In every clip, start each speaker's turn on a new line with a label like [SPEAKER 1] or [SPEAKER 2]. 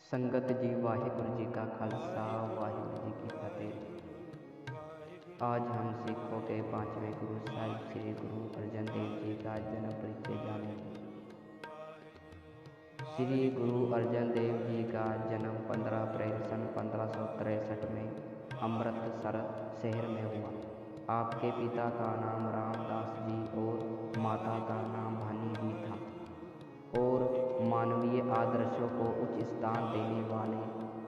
[SPEAKER 1] संगत जी वाहिगुरु जी का खालसा वाहिगुरु जी की फतेह। आज हम सिखों के पांचवें गुरु साहिब श्री गुरु अर्जन देव जी का जन्म परिचय जानेंगे। श्री गुरु अर्जन देव जी का जन्म 15 अप्रैल सन 1563 में अमृतसर शहर में हुआ। आपके पिता का नाम रामदास जी और माता का नाम भानी जी था और मानवीय आदर्शों को उच्च स्थान देने वाले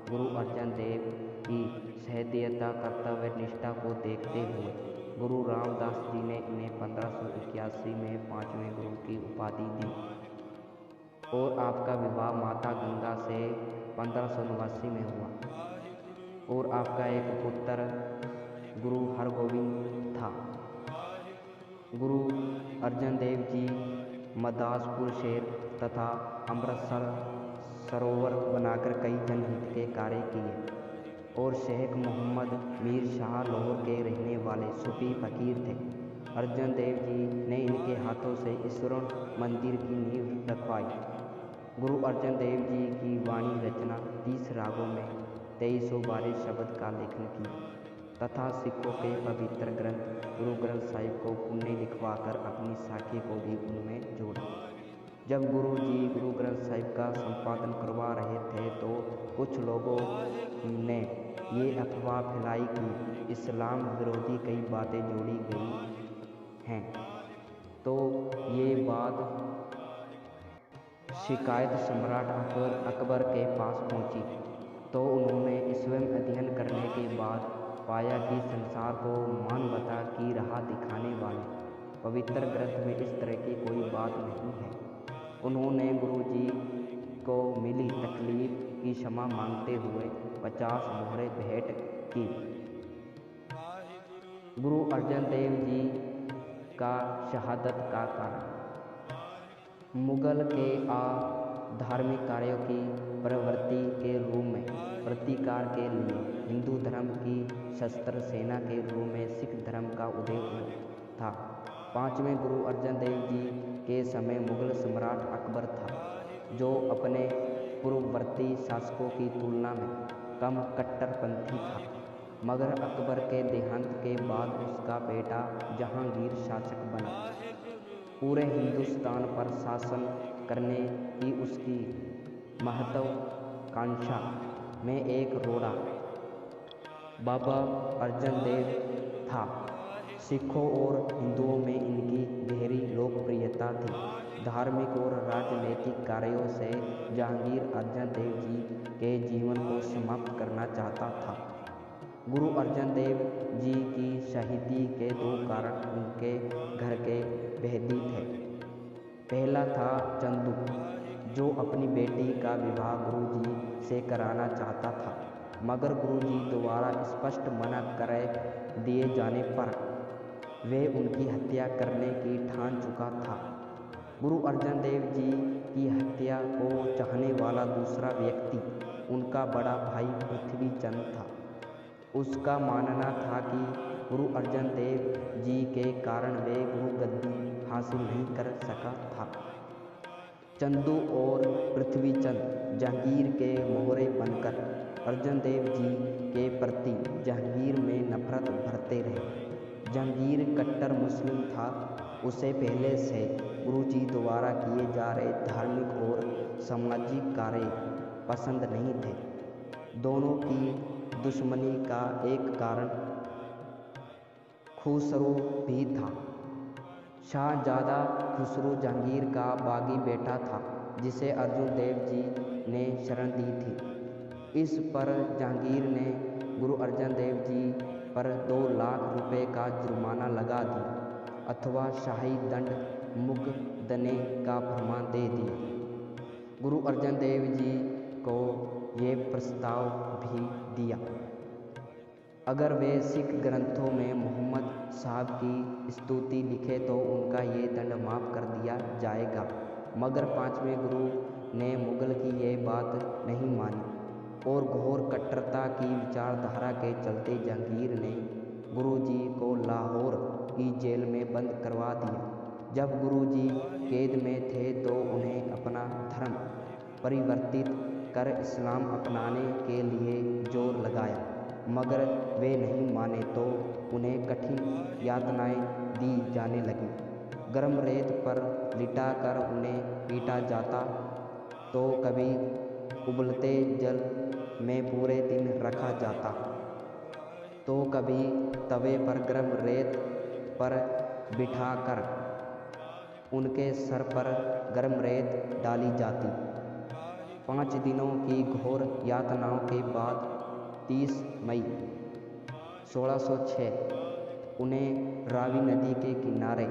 [SPEAKER 1] गुरु अर्जन देव की सहृदयता कर्तव्य निष्ठा को देखते हुए गुरु रामदास जी ने इन्हें 1581 में पांचवें गुरु की उपाधि दी और आपका विवाह माता गंगा से 1589 में हुआ और आपका एक पुत्र गुरु हरगोविंद था। गुरु अर्जन देव जी मदासपुर शहर तथा अमृतसर सरोवर बनाकर कई जनहित के कार्य किए और शेख मोहम्मद मीर शाह लाहौर के रहने वाले सूफी फकीर थे। अर्जन देव जी ने इनके हाथों से स्वर्ण मंदिर की नींव रखवाई। गुरु अर्जन देव जी की वाणी रचना 30 रागों में 2312 शब्द का लेखन किया तथा सिखों के पवित्र ग्रंथ गुरु ग्रंथ साहिब को पुण्य लिखवाकर अपनी साखी को भी उनमें जोड़ा। जब गुरु जी गुरु ग्रंथ साहिब का संपादन करवा रहे थे तो कुछ लोगों ने ये अफवाह फैलाई कि इस्लाम विरोधी कई बातें जोड़ी गई हैं। तो ये बात शिकायत सम्राट अकबर के पास पहुंची तो उन्होंने स्वयं अध्ययन करने के बाद पाया कि संसार को मानवता की राह दिखाने वाले पवित्र ग्रंथ में इस तरह की कोई बात नहीं है। उन्होंने गुरु जी को मिली तकलीफ की क्षमा मांगते हुए 50 मोहरें भेंट की। गुरु अर्जन देव जी का शहादत का कारण मुगल के धार्मिक कार्यों की प्रवृत्ति के रूप में प्रतिकार के लिए हिंदू धर्म की शस्त्र सेना के रूप में सिख धर्म का उदय हुआ था। पांचवें गुरु अर्जन देव जी के समय मुगल सम्राट अकबर था जो अपने पूर्ववर्ती शासकों की तुलना में कम कट्टरपंथी था, मगर अकबर के देहांत के बाद उसका बेटा जहांगीर शासक बना। पूरे हिंदुस्तान पर शासन करने की उसकी महत्वाकांक्षा में एक रोड़ा बाबा अर्जन देव था। सिखों और हिंदुओं में इनकी गहरी लोकप्रियता थी। धार्मिक और राजनीतिक कार्यों से जहांगीर अर्जन देव जी के जीवन को समाप्त करना चाहता था। गुरु अर्जन देव जी की शहीदी के 2 कारण उनके घर के भेदी थे। पहला था चंदू, जो अपनी बेटी का विवाह गुरु जी से कराना चाहता था, मगर गुरु जी द्वारा स्पष्ट मना कर दिए जाने पर वे उनकी हत्या करने की ठान चुका था। गुरु अर्जन देव जी की हत्या को चाहने वाला दूसरा व्यक्ति उनका बड़ा भाई पृथ्वीचंद था। उसका मानना था कि गुरु अर्जन देव जी के कारण वे गुरु गद्दी हासिल नहीं कर सका था। चंदू और पृथ्वीचंद जहांगीर के मोहरे बनकर अर्जन देव जी के प्रति जहांगीर में नफरत भरते रहे। जहांगीर कट्टर मुस्लिम था, उसे पहले से गुरु जी द्वारा किए जा रहे धार्मिक और सामाजिक कार्य पसंद नहीं थे। दोनों की दुश्मनी का एक कारण खुसरो भी था। शाहजादा खुसरो जहांगीर का बागी बेटा था जिसे अर्जुन देव जी ने शरण दी थी। इस पर जहांगीर ने गुरु अर्जन देव जी पर 2 लाख रुपए का जुर्माना लगा दिया अथवा शाही दंड मुकदमे का फरमान दे दिया। गुरु अर्जन देव जी को ये प्रस्ताव भी दिया अगर वे सिख ग्रंथों में मोहम्मद साहब की स्तुति लिखे तो उनका ये दंड माफ़ कर दिया जाएगा, मगर पांचवें गुरु ने मुगल की यह बात नहीं मानी और घोर कट्टरता की विचारधारा के चलते जहांगीर ने गुरु जी को लाहौर की जेल में बंद करवा दिया। जब गुरु जी कैद में थे तो उन्हें अपना धर्म परिवर्तित कर इस्लाम अपनाने के लिए जोर लगाया, मगर वे नहीं माने तो उन्हें कठिन यातनाएं दी जाने लगीं। गर्म रेत पर लिटा कर उन्हें पीटा जाता, तो कभी उबलते जल में पूरे दिन रखा जाता, तो कभी तवे पर गर्म रेत पर बिठाकर उनके सर पर गर्म रेत डाली जाती। 5 दिनों की घोर यातनाओं के बाद 30 मई 1606 उन्हें रावी नदी के किनारे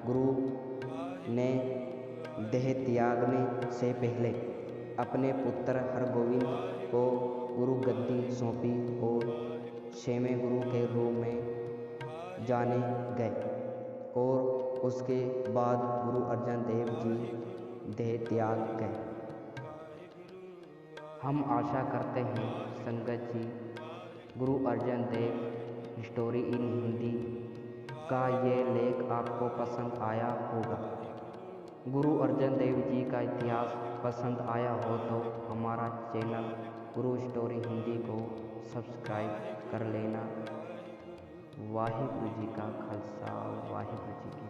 [SPEAKER 1] गुरु ने देह त्यागने से पहले अपने पुत्र हरगोविंद को गुरु गद्दी सौंपी और 6वें गुरु के रूप में जाने गए। और उसके बाद गुरु अर्जन देव जी देह त्याग गए। हम आशा करते हैं संगत जी, गुरु अर्जन देव हिस्टोरी इन हिंदी का ये लेख आपको पसंद आया होगा। गुरु अर्जन देव जी का इतिहास पसंद आया हो तो हमारा चैनल गुरु स्टोरी हिंदी को सब्सक्राइब कर लेना। वाहिगुरु जी का खालसा, वाहिगुरु जी की